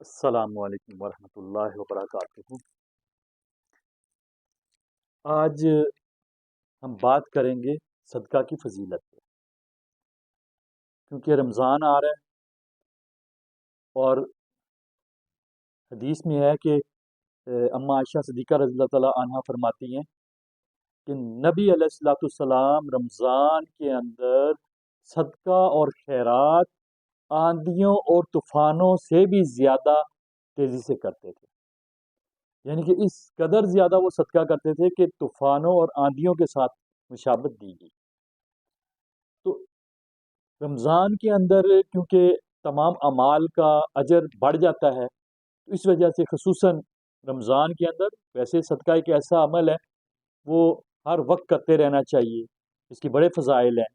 السلام علیکم ورحمۃ اللہ وبرکاتہ۔ آج ہم بات کریں گے صدقہ کی فضیلت پہ، کیونکہ رمضان آ رہا ہے اور حدیث میں ہے کہ اما عائشہ صدیقہ رضی اللہ تعالیٰ عنہا فرماتی ہیں کہ نبی علیہ الصلوۃ والسلام رمضان کے اندر صدقہ اور خیرات آندھیوں اور طوفانوں سے بھی زیادہ تیزی سے کرتے تھے، یعنی کہ اس قدر زیادہ وہ صدقہ کرتے تھے کہ طوفانوں اور آندھیوں کے ساتھ مشابت دی گئی۔ تو رمضان کے اندر کیونکہ تمام اعمال کا اجر بڑھ جاتا ہے، تو اس وجہ سے خصوصاً رمضان کے اندر، ویسے صدقہ ایک ایسا عمل ہے وہ ہر وقت کرتے رہنا چاہیے، اس کی بڑے فضائل ہیں۔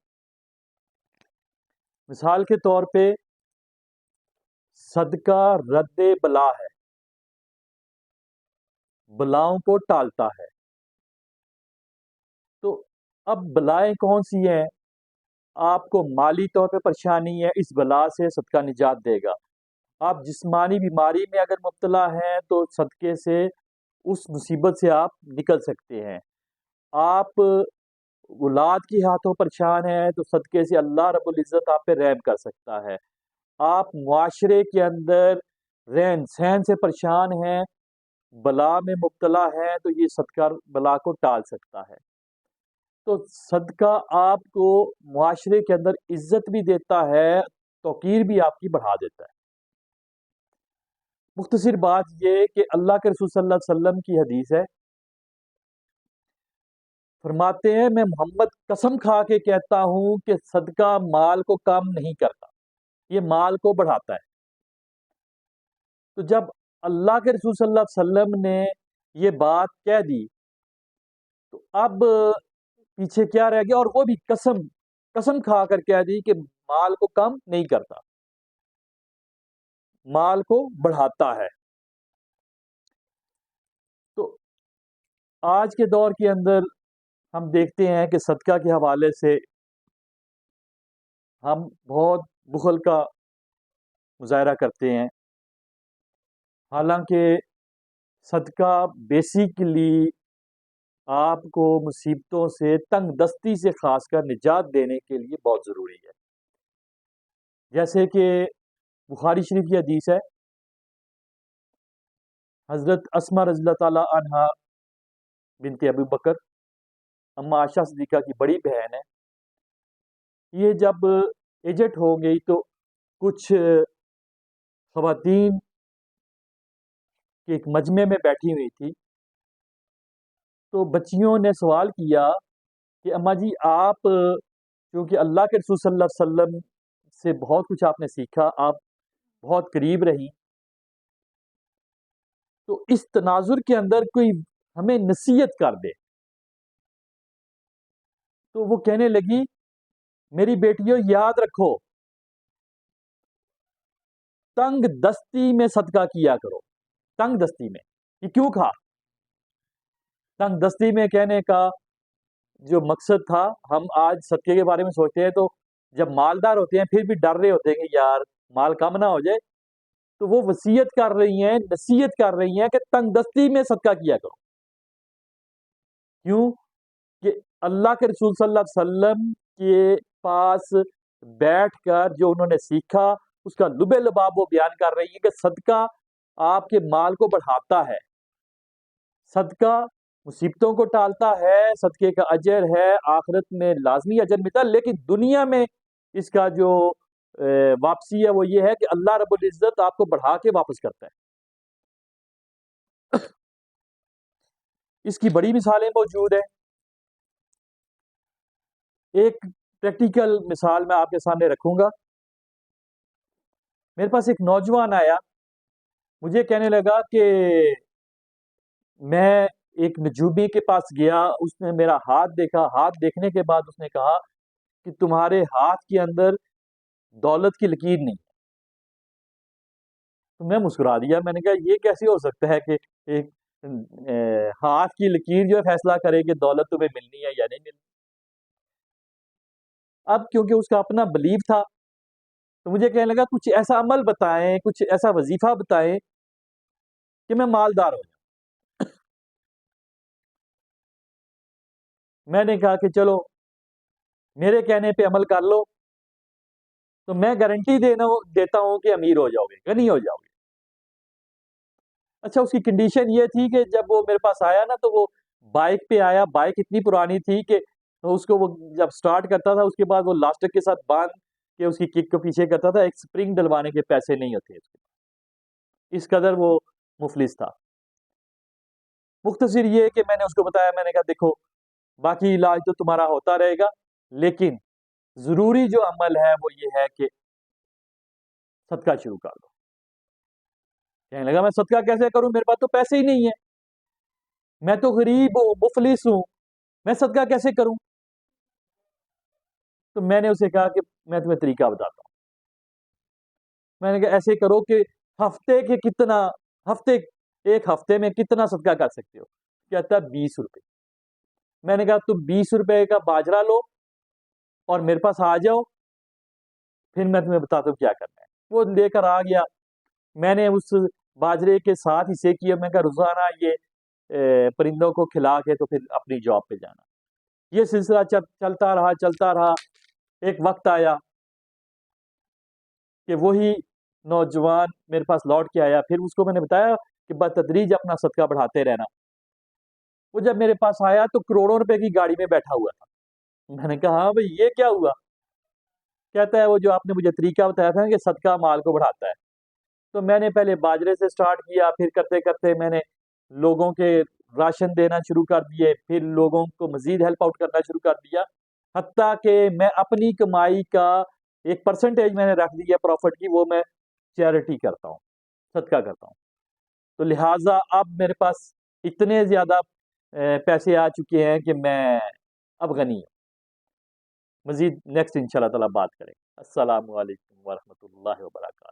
مثال کے طور پہ صدقہ رد بلا ہے، بلاؤں کو ٹالتا ہے۔ تو اب بلائیں کون سی ہیں؟ آپ کو مالی طور پہ پریشانی ہے، اس بلا سے صدقہ نجات دے گا۔ آپ جسمانی بیماری میں اگر مبتلا ہیں تو صدقے سے اس مصیبت سے آپ نکل سکتے ہیں۔ آپ اولاد کی ہاتھوں پریشان ہیں تو صدقے سے اللہ رب العزت آپ پہ رحم کر سکتا ہے۔ آپ معاشرے کے اندر رہن سہن سے پریشان ہیں، بلا میں مبتلا ہیں، تو یہ صدقہ بلا کو ٹال سکتا ہے۔ تو صدقہ آپ کو معاشرے کے اندر عزت بھی دیتا ہے، توقیر بھی آپ کی بڑھا دیتا ہے۔ مختصر بات یہ کہ اللہ کے رسول صلی اللہ علیہ وسلم کی حدیث ہے، فرماتے ہیں میں محمد قسم کھا کے کہتا ہوں کہ صدقہ مال کو کم نہیں کرتا، یہ مال کو بڑھاتا ہے۔ تو جب اللہ کے رسول صلی اللہ علیہ وسلم نے یہ بات کہہ دی تو اب پیچھے کیا رہ گیا؟ اور وہ بھی قسم کھا کر کہہ دی کہ مال کو کم نہیں کرتا، مال کو بڑھاتا ہے۔ تو آج کے دور کے اندر ہم دیکھتے ہیں کہ صدقہ کے حوالے سے ہم بہت بخل کا مظاہرہ کرتے ہیں، حالانکہ صدقہ بیسیکلی آپ کو مصیبتوں سے، تنگ دستی سے خاص کر نجات دینے کے لیے بہت ضروری ہے۔ جیسے کہ بخاری شریف کی حدیث ہے، حضرت اسما رضی اللہ تعالی عنہا بنت ابو بکر، اما عائشہ صدیقہ کی بڑی بہن ہے، یہ جب ایجٹ ہو گئی تو کچھ خواتین کے ایک مجمع میں بیٹھی ہوئی تھی، تو بچیوں نے سوال کیا کہ اما جی آپ کیونکہ اللہ کے رسول صلی اللہ علیہ وسلم سے بہت کچھ آپ نے سیکھا، آپ بہت قریب رہی، تو اس تناظر کے اندر کوئی ہمیں نصیحت کر دے۔ تو وہ کہنے لگی میری بیٹیوں یاد رکھو، تنگ دستی میں صدقہ کیا کرو۔ تنگ دستی میں، یہ کیوں کہا؟ تنگ دستی میں کہنے کا جو مقصد تھا، ہم آج صدقے کے بارے میں سوچتے ہیں تو جب مالدار ہوتے ہیں پھر بھی ڈر رہے ہوتے ہیں کہ یار مال کم نہ ہو جائے، تو وہ وصیت کر رہی ہیں، نصیحت کر رہی ہیں کہ تنگ دستی میں صدقہ کیا کرو۔ کیوں؟ کہ اللہ کے رسول صلی اللہ علیہ وسلم کے پاس بیٹھ کر جو انہوں نے سیکھا اس کا لب لباب وہ بیان کر رہی ہے کہ صدقہ آپ کے مال کو بڑھاتا ہے، صدقہ مصیبتوں کو ٹالتا ہے، صدقے کا اجر ہے، آخرت میں لازمی اجر ملتا ہے، لیکن دنیا میں اس کا جو واپسی ہے وہ یہ ہے کہ اللہ رب العزت آپ کو بڑھا کے واپس کرتا ہے۔ اس کی بڑی مثالیں موجود ہیں۔ ایک پریکٹیکل مثال میں آپ کے سامنے رکھوں گا۔ میرے پاس ایک نوجوان آیا، مجھے کہنے لگا کہ میں ایک نجومی کے پاس گیا، اس نے میرا ہاتھ دیکھا، ہاتھ دیکھنے کے بعد اس نے کہا کہ تمہارے ہاتھ کے اندر دولت کی لکیر نہیں۔ تو میں مسکرا دیا، میں نے کہا یہ کیسے ہو سکتا ہے کہ ایک ہاتھ کی لکیر جو ہے فیصلہ کرے کہ دولت تمہیں ملنی ہے یا نہیں ملنی۔ اب کیونکہ اس کا اپنا بلیف تھا تو مجھے کہنے لگا کچھ ایسا عمل بتائیں، کچھ ایسا وظیفہ بتائیں کہ میں مالدار ہو جاؤں۔ میں نے کہا کہ چلو میرے کہنے پہ عمل کر لو تو میں گارنٹی دیتا ہوں کہ امیر ہو جاؤ گے، غنی ہو جاؤ گے۔ اچھا، اس کی کنڈیشن یہ تھی کہ جب وہ میرے پاس آیا نا تو وہ بائک پہ آیا، بائک اتنی پرانی تھی کہ اس کو وہ جب سٹارٹ کرتا تھا اس کے بعد وہ لاسٹک کے ساتھ باندھ کہ اس کی کک کو پیچھے کرتا تھا، ایک سپرنگ ڈلوانے کے پیسے نہیں ہوتے اس کے، اس قدر وہ مفلس تھا۔ مختصر یہ کہ میں نے اس کو بتایا، میں نے کہا دیکھو باقی علاج تو تمہارا ہوتا رہے گا، لیکن ضروری جو عمل ہے وہ یہ ہے کہ صدقہ شروع کر دو۔ کہنے لگا میں صدقہ کیسے کروں، میرے پاس تو پیسے ہی نہیں ہیں، میں تو غریب ہوں، مفلس ہوں، میں صدقہ کیسے کروں؟ تو میں نے اسے کہا کہ میں تمہیں طریقہ بتاتا ہوں۔ میں نے کہا ایسے کرو کہ ایک ہفتے میں کتنا صدقہ کر سکتے ہو؟ کہتا ہے 20 روپے۔ میں نے کہا تم 20 روپے کا باجرہ لو اور میرے پاس آ جاؤ، پھر میں تمہیں بتاتا ہوں کیا کرنا ہے۔ وہ لے کر آ گیا، میں نے اس باجرے کے ساتھ حصے کیے، میں کہا روزانہ یہ پرندوں کو کھلا کے تو پھر اپنی جاب پہ جانا۔ یہ سلسلہ چلتا رہا۔ ایک وقت آیا کہ وہی نوجوان میرے پاس لوٹ کے آیا، پھر اس کو میں نے بتایا کہ بتدریج اپنا صدقہ بڑھاتے رہنا۔ وہ جب میرے پاس آیا تو کروڑوں روپے کی گاڑی میں بیٹھا ہوا تھا۔ میں نے کہا ہاں بھائی یہ کیا ہوا؟ کہتا ہے وہ جو آپ نے مجھے طریقہ بتایا تھا کہ صدقہ مال کو بڑھاتا ہے، تو میں نے پہلے باجرے سے سٹارٹ کیا، پھر کرتے کرتے میں نے لوگوں کے راشن دینا شروع کر دیے، پھر لوگوں کو مزید ہیلپ آؤٹ کرنا شروع کر دیا، حتیٰ کہ میں اپنی کمائی کا ایک پرسنٹیج میں نے رکھ دی ہے پروفٹ کی، وہ میں چیریٹی کرتا ہوں، صدقہ کرتا ہوں۔ تو لہٰذا اب میرے پاس اتنے زیادہ پیسے آ چکے ہیں کہ میں اب غنی ہوں۔ مزید نیکسٹ انشاءاللہ تعالیٰ بات کریں۔ السلام علیکم ورحمۃ اللہ وبرکاتہ۔